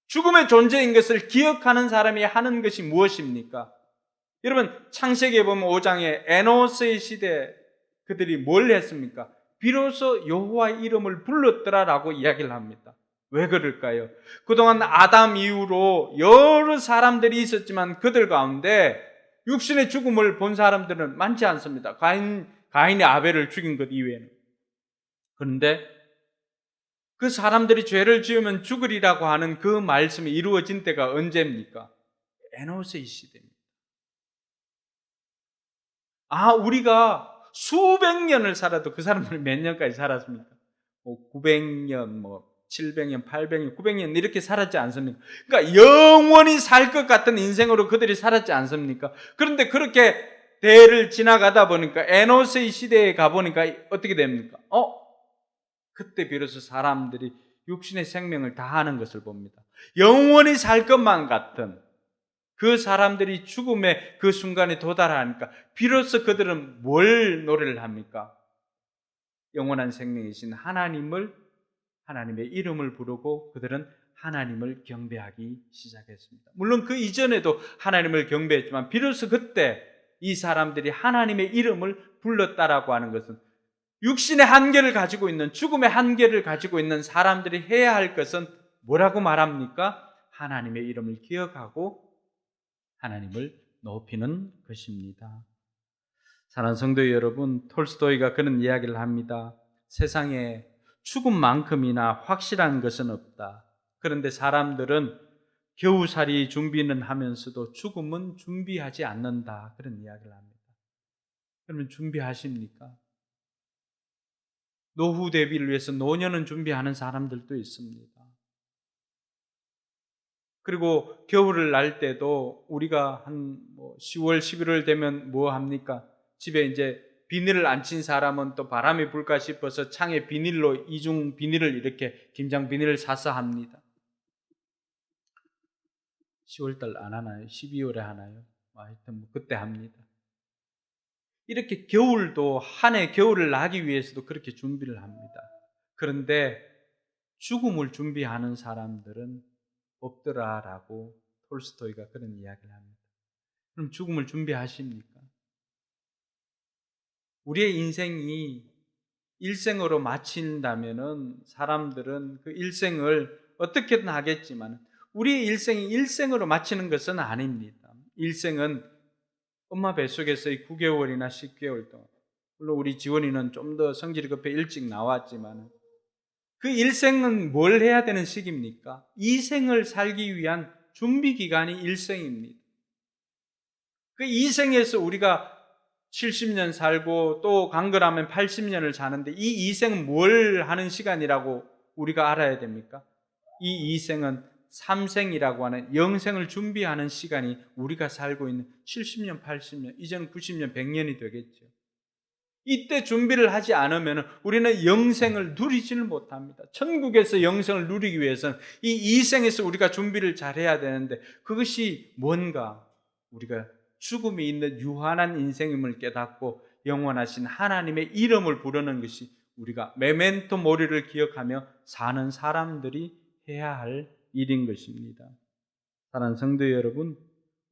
죽음의 존재인 것을 기억하는 사람이 하는 것이 무엇입니까? 여러분, 창세기에 보면 5장에 에노스의 시대 그들이 뭘 했습니까? 비로소 여호와의 이름을 불렀더라라고 이야기를 합니다. 왜 그럴까요? 그동안 아담 이후로 여러 사람들이 있었지만 그들 가운데 육신의 죽음을 본 사람들은 많지 않습니다. 가인이 아벨을 죽인 것 이외에는. 그런데 그 사람들이 죄를 지으면 죽으리라고 하는 그 말씀이 이루어진 때가 언제입니까? 에노스의 시대입니다. 우리가 수백 년을 살아도 그 사람들은 몇 년까지 살았습니까? 900년, 700년, 800년, 900년 이렇게 살았지 않습니까? 그러니까 영원히 살 것 같은 인생으로 그들이 살았지 않습니까? 그런데 그렇게 대를 지나가다 보니까 에노스의 시대에 가보니까 어떻게 됩니까? 그때 비로소 사람들이 육신의 생명을 다하는 것을 봅니다. 영원히 살 것만 같은 그 사람들이 죽음의 그 순간에 도달하니까 비로소 그들은 뭘 노래를 합니까? 영원한 생명이신 하나님의 이름을 부르고 그들은 하나님을 경배하기 시작했습니다. 물론 그 이전에도 하나님을 경배했지만 비로소 그때 이 사람들이 하나님의 이름을 불렀다라고 하는 것은 육신의 한계를 가지고 있는, 죽음의 한계를 가지고 있는 사람들이 해야 할 것은 뭐라고 말합니까? 하나님의 이름을 기억하고 하나님을 높이는 것입니다. 사랑하는 성도 여러분, 톨스토이가 그런 이야기를 합니다. 세상에 죽음만큼이나 확실한 것은 없다. 그런데 사람들은 겨우살이 준비는 하면서도 죽음은 준비하지 않는다. 그런 이야기를 합니다. 그러면 준비하십니까? 노후 대비를 위해서 노년은 준비하는 사람들도 있습니다. 그리고 겨울을 날 때도 우리가 한 10월, 11월 되면 뭐 합니까? 집에 이제 비닐을 안 친 사람은 또 바람이 불까 싶어서 창에 비닐로 이중 비닐을 이렇게 김장 비닐을 사서 합니다. 10월달 안 하나요? 12월에 하나요? 하여튼 뭐 그때 합니다. 이렇게 겨울도 한 해 겨울을 나기 위해서도 그렇게 준비를 합니다. 그런데 죽음을 준비하는 사람들은 없더라라고 톨스토이가 그런 이야기를 합니다. 그럼 죽음을 준비하십니까? 우리의 인생이 일생으로 마친다면은 사람들은 그 일생을 어떻게든 하겠지만 우리의 일생이 일생으로 마치는 것은 아닙니다. 일생은 엄마 뱃속에서의 9개월이나 10개월 동안, 물론 우리 지원이는 좀 더 성질이 급해 일찍 나왔지만 그 일생은 뭘 해야 되는 시기입니까? 이 생을 살기 위한 준비 기간이 일생입니다. 그 이 생에서 우리가 70년 살고 또 강건하면 80년을 사는데 이 이생은 뭘 하는 시간이라고 우리가 알아야 됩니까? 이 이생은 삼생이라고 하는 영생을 준비하는 시간이 우리가 살고 있는 70년, 80년, 이제는 90년, 100년이 되겠죠. 이때 준비를 하지 않으면 우리는 영생을 누리지를 못합니다. 천국에서 영생을 누리기 위해서는 이 이생에서 우리가 준비를 잘해야 되는데 그것이 뭔가 우리가 죽음이 있는 유한한 인생임을 깨닫고 영원하신 하나님의 이름을 부르는 것이 우리가 메멘토 모리를 기억하며 사는 사람들이 해야 할 일인 것입니다. 사랑하는 성도 여러분,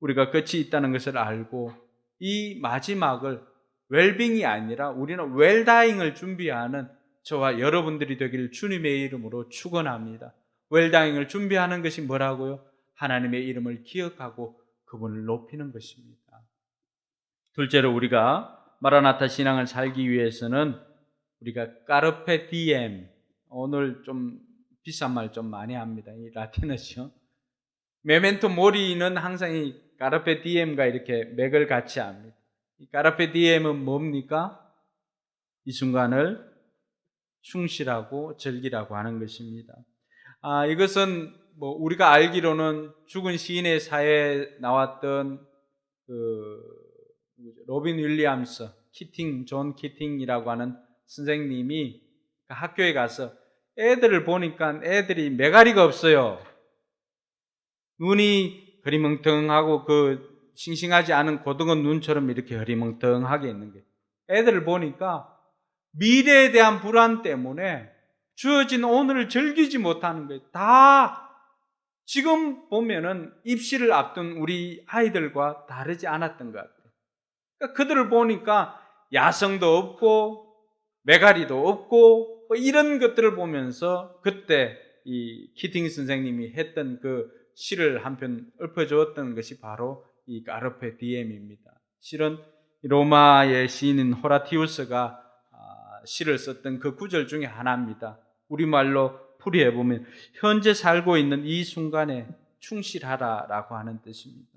우리가 끝이 있다는 것을 알고 이 마지막을 웰빙이 아니라 우리는 웰다잉을 준비하는 저와 여러분들이 되기를 주님의 이름으로 축원합니다. 웰다잉을 준비하는 것이 뭐라고요? 하나님의 이름을 기억하고 그분을 높이는 것입니다. 둘째로 우리가 마라나타 신앙을 살기 위해서는 우리가 까르페 디엠, 오늘 좀 비싼 말 좀 많이 합니다. 이 라틴어죠. 메멘토 모리는 항상 이 까르페 디엠과 이렇게 맥을 같이 합니다. 이 까르페 디엠은 뭡니까? 이 순간을 충실하고 즐기라고 하는 것입니다. 이것은 뭐 우리가 알기로는 죽은 시인의 사회에 나왔던 로빈 윌리엄스, 존 키팅이라고 하는 선생님이 학교에 가서 애들을 보니까 애들이 매가리가 없어요. 눈이 흐리멍텅하고 그 싱싱하지 않은 고등어 눈처럼 이렇게 흐리멍텅하게 있는 거예요. 애들을 보니까 미래에 대한 불안 때문에 주어진 오늘을 즐기지 못하는 거예요. 다 지금 보면은 입시를 앞둔 우리 아이들과 다르지 않았던 것 같아요. 그러니까 그들을 보니까 야성도 없고 매가리도 없고 이런 것들을 보면서 그때 이 키팅 선생님이 했던 그 시를 한 편 읊어주었던 것이 바로 이 까르페 디엠입니다. 실은 로마의 시인인 호라티우스가 시를 썼던 그 구절 중에 하나입니다. 우리말로 풀이해보면 현재 살고 있는 이 순간에 충실하라라고 하는 뜻입니다.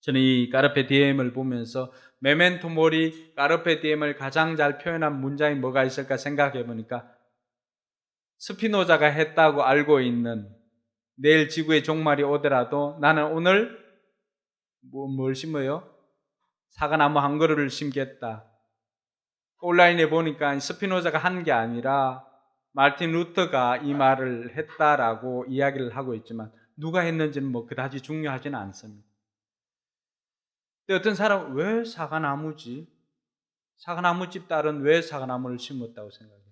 저는 이 까르페 디엠을 보면서 메멘토 모리 까르페 디엠을 가장 잘 표현한 문장이 뭐가 있을까 생각해 보니까 스피노자가 했다고 알고 있는 내일 지구의 종말이 오더라도 나는 오늘 뭘 심어요? 사과나무 한 그루를 심겠다. 온라인에 보니까 스피노자가 한 게 아니라 마르틴 루터가 이 말을 했다라고 이야기를 하고 있지만 누가 했는지는 뭐 그다지 중요하지는 않습니다. 근데 어떤 사람은 왜 사과나무지? 사과나무집 딸은 왜 사과나무를 심었다고 생각해요?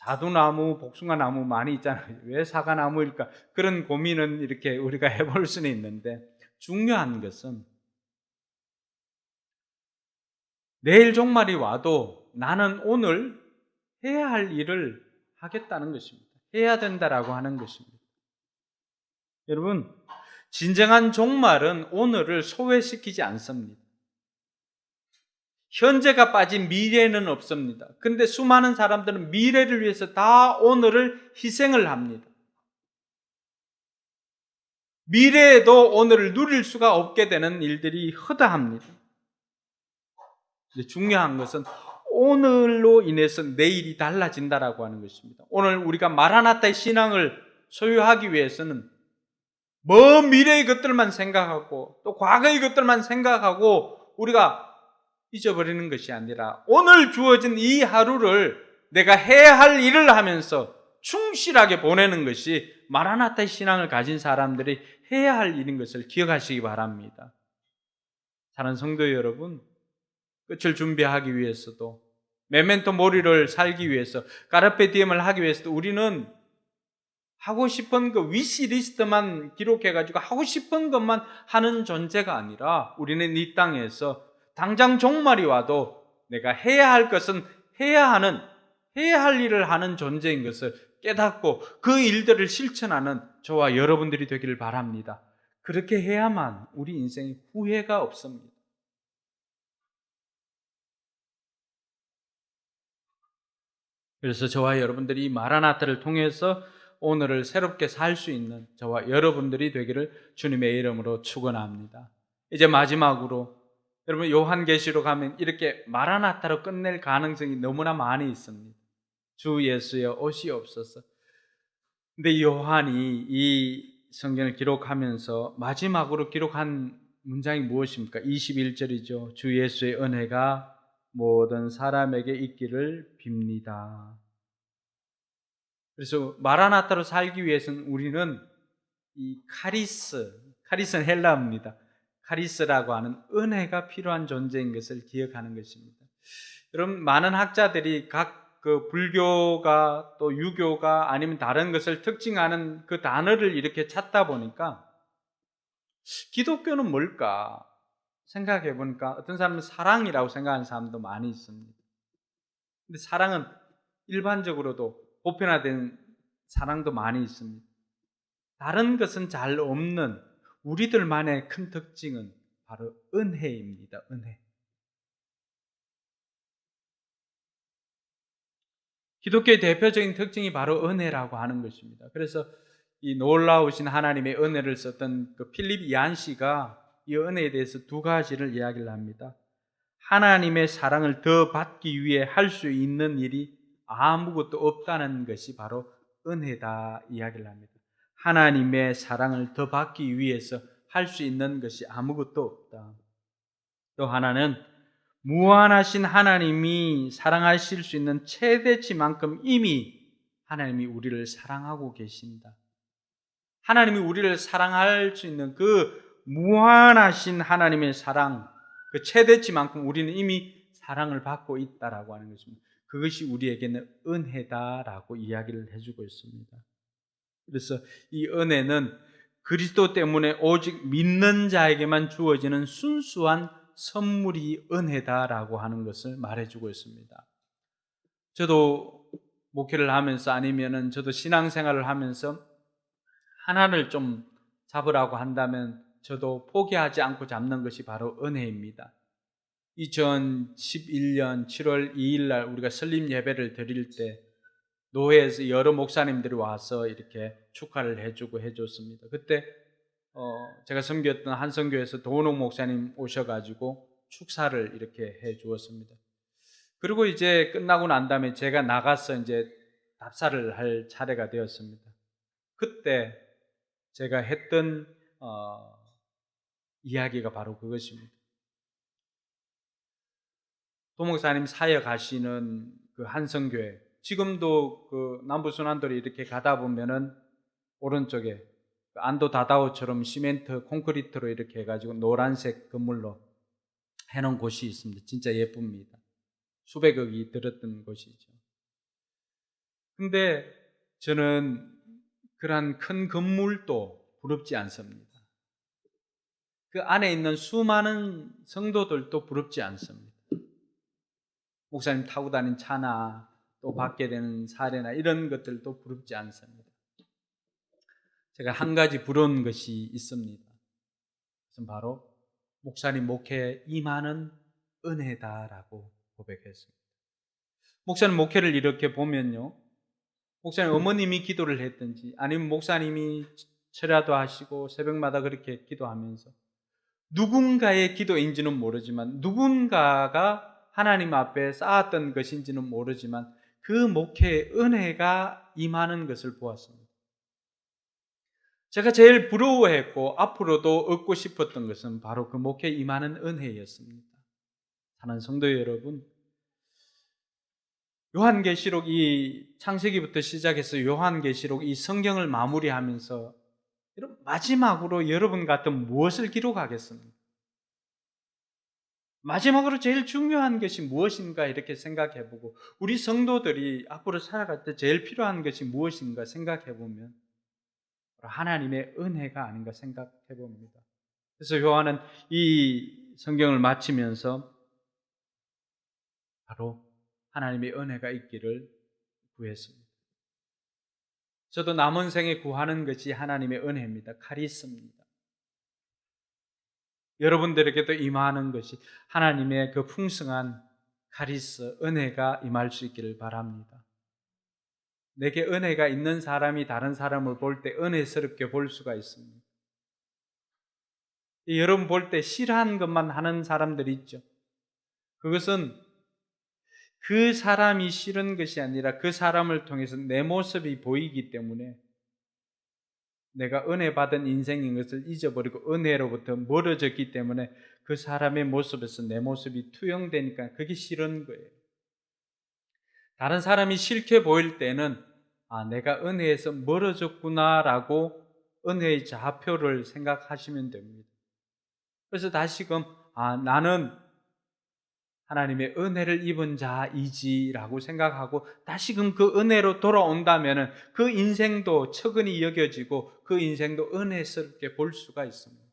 자두나무, 복숭아나무 많이 있잖아요. 왜 사과나무일까? 그런 고민은 이렇게 우리가 해볼 수는 있는데, 중요한 것은 내일 종말이 와도 나는 오늘 해야 할 일을 하겠다는 것입니다. 해야 된다라고 하는 것입니다. 여러분, 진정한 종말은 오늘을 소외시키지 않습니다. 현재가 빠진 미래는 없습니다. 근데 수많은 사람들은 미래를 위해서 다 오늘을 희생을 합니다. 미래에도 오늘을 누릴 수가 없게 되는 일들이 허다합니다. 근데 중요한 것은 오늘로 인해서 내일이 달라진다라고 하는 것입니다. 오늘 우리가 마라나타의 신앙을 소유하기 위해서는 먼 미래의 것들만 생각하고 또 과거의 것들만 생각하고 우리가 잊어버리는 것이 아니라 오늘 주어진 이 하루를 내가 해야 할 일을 하면서 충실하게 보내는 것이 마라나타의 신앙을 가진 사람들이 해야 할 일인 것을 기억하시기 바랍니다. 사랑하는 성도 여러분, 끝을 준비하기 위해서도 메멘토 모리를 살기 위해서 까르페 디엠을 하기 위해서도 우리는 하고 싶은 그 위시리스트만 기록해가지고 하고 싶은 것만 하는 존재가 아니라 우리는 이 땅에서 당장 종말이 와도 내가 해야 할 것은 해야 할 일을 하는 존재인 것을 깨닫고 그 일들을 실천하는 저와 여러분들이 되기를 바랍니다. 그렇게 해야만 우리 인생에 후회가 없습니다. 그래서 저와 여러분들이 마라나타를 통해서 오늘을 새롭게 살 수 있는 저와 여러분들이 되기를 주님의 이름으로 축원합니다. 이제 마지막으로 여러분 요한계시록 하면 이렇게 마라나타로 끝낼 가능성이 너무나 많이 있습니다. 주 예수여 오시옵소서. 근데 요한이 이 성경을 기록하면서 마지막으로 기록한 문장이 무엇입니까? 21절이죠. 주 예수의 은혜가 모든 사람에게 있기를 빕니다. 그래서 마라나타로 살기 위해서는 우리는 이 카리스는 헬라어입니다. 카리스라고 하는 은혜가 필요한 존재인 것을 기억하는 것입니다. 여러분, 많은 학자들이 각 그 불교가 또 유교가 아니면 다른 것을 특징하는 그 단어를 이렇게 찾다 보니까 기독교는 뭘까 생각해 보니까 어떤 사람은 사랑이라고 생각하는 사람도 많이 있습니다. 근데 사랑은 일반적으로도 보편화된 사랑도 많이 있습니다. 다른 것은 잘 없는 우리들만의 큰 특징은 바로 은혜입니다. 은혜. 기독교의 대표적인 특징이 바로 은혜라고 하는 것입니다. 그래서 이 놀라우신 하나님의 은혜를 썼던 그 필립 이안 씨가 이 은혜에 대해서 두 가지를 이야기를 합니다. 하나님의 사랑을 더 받기 위해 할 수 있는 일이 아무것도 없다는 것이 바로 은혜다 이야기를 합니다. 하나님의 사랑을 더 받기 위해서 할 수 있는 것이 아무것도 없다. 또 하나는 무한하신 하나님이 사랑하실 수 있는 최대치만큼 이미 하나님이 우리를 사랑하고 계신다. 하나님이 우리를 사랑할 수 있는 그 무한하신 하나님의 사랑, 그 최대치만큼 우리는 이미 사랑을 받고 있다라고 하는 것입니다. 그것이 우리에게는 은혜다라고 이야기를 해주고 있습니다. 그래서 이 은혜는 그리스도 때문에 오직 믿는 자에게만 주어지는 순수한 선물이 은혜다라고 하는 것을 말해주고 있습니다. 저도 목회를 하면서 아니면은 저도 신앙생활을 하면서 하나를 좀 잡으라고 한다면 저도 포기하지 않고 잡는 것이 바로 은혜입니다. 2011년 7월 2일 날 우리가 설립 예배를 드릴 때 노회에서 여러 목사님들이 와서 이렇게 축하를 해주고 해줬습니다. 그때 제가 섬겼던 한성교에서 도은옥 목사님 오셔가지고 축사를 이렇게 해주었습니다. 그리고 이제 끝나고 난 다음에 제가 나가서 이제 답사를 할 차례가 되었습니다. 그때 제가 했던 이야기가 바로 그것입니다. 도 목사님 사역하시는 그 한성교회, 지금도 그 남부순환도로 이렇게 가다 보면은 오른쪽에 안도 다다오처럼 시멘트 콘크리트로 이렇게 해가지고 노란색 건물로 해놓은 곳이 있습니다. 진짜 예쁩니다. 수백억이 들었던 곳이죠. 근데 저는 그러한 큰 건물도 부럽지 않습니다. 그 안에 있는 수많은 성도들도 부럽지 않습니다. 목사님 타고 다닌 차나 또 받게 되는 사례나 이런 것들도 부럽지 않습니다. 제가 한 가지 부러운 것이 있습니다. 그것은 바로 목사님 목회에 임하는 은혜다라고 고백했습니다. 목사님 목회를 이렇게 보면요, 목사님 어머님이 기도를 했든지 아니면 목사님이 철야도 하시고 새벽마다 그렇게 기도하면서 누군가의 기도인지는 모르지만 누군가가 하나님 앞에 쌓았던 것인지는 모르지만 그 목회에 은혜가 임하는 것을 보았습니다. 제가 제일 부러워했고 앞으로도 얻고 싶었던 것은 바로 그 목회에 임하는 은혜였습니다. 사랑하는 성도 여러분, 요한계시록 이 창세기부터 시작해서 요한계시록 이 성경을 마무리하면서 마지막으로 여러분 같은 무엇을 기록하겠습니까? 마지막으로 제일 중요한 것이 무엇인가 이렇게 생각해보고 우리 성도들이 앞으로 살아갈 때 제일 필요한 것이 무엇인가 생각해보면 하나님의 은혜가 아닌가 생각해봅니다. 그래서 요한은 이 성경을 마치면서 바로 하나님의 은혜가 있기를 구했습니다. 저도 남은 생에 구하는 것이 하나님의 은혜입니다. 카리스입니다. 여러분들에게도 임하는 것이 하나님의 그 풍성한 카리스, 은혜가 임할 수 있기를 바랍니다. 내게 은혜가 있는 사람이 다른 사람을 볼 때 은혜스럽게 볼 수가 있습니다. 여러분 볼 때 싫어하는 것만 하는 사람들이 있죠. 그것은 그 사람이 싫은 것이 아니라 그 사람을 통해서 내 모습이 보이기 때문에 내가 은혜 받은 인생인 것을 잊어버리고 은혜로부터 멀어졌기 때문에 그 사람의 모습에서 내 모습이 투영되니까 그게 싫은 거예요. 다른 사람이 싫게 보일 때는 내가 은혜에서 멀어졌구나라고 은혜의 좌표를 생각하시면 됩니다. 그래서 다시금 나는 하나님의 은혜를 입은 자이지라고 생각하고 다시금 그 은혜로 돌아온다면 그 인생도 처근히 여겨지고 그 인생도 은혜스럽게 볼 수가 있습니다.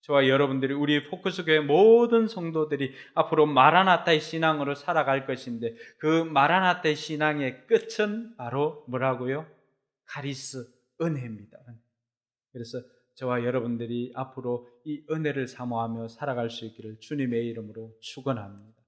저와 여러분들이 우리 포커스교회 모든 성도들이 앞으로 마라나타의 신앙으로 살아갈 것인데 그 마라나타의 신앙의 끝은 바로 뭐라고요? 카리스, 은혜입니다. 그래서 저와 여러분들이 앞으로 이 은혜를 사모하며 살아갈 수 있기를 주님의 이름으로 축원합니다.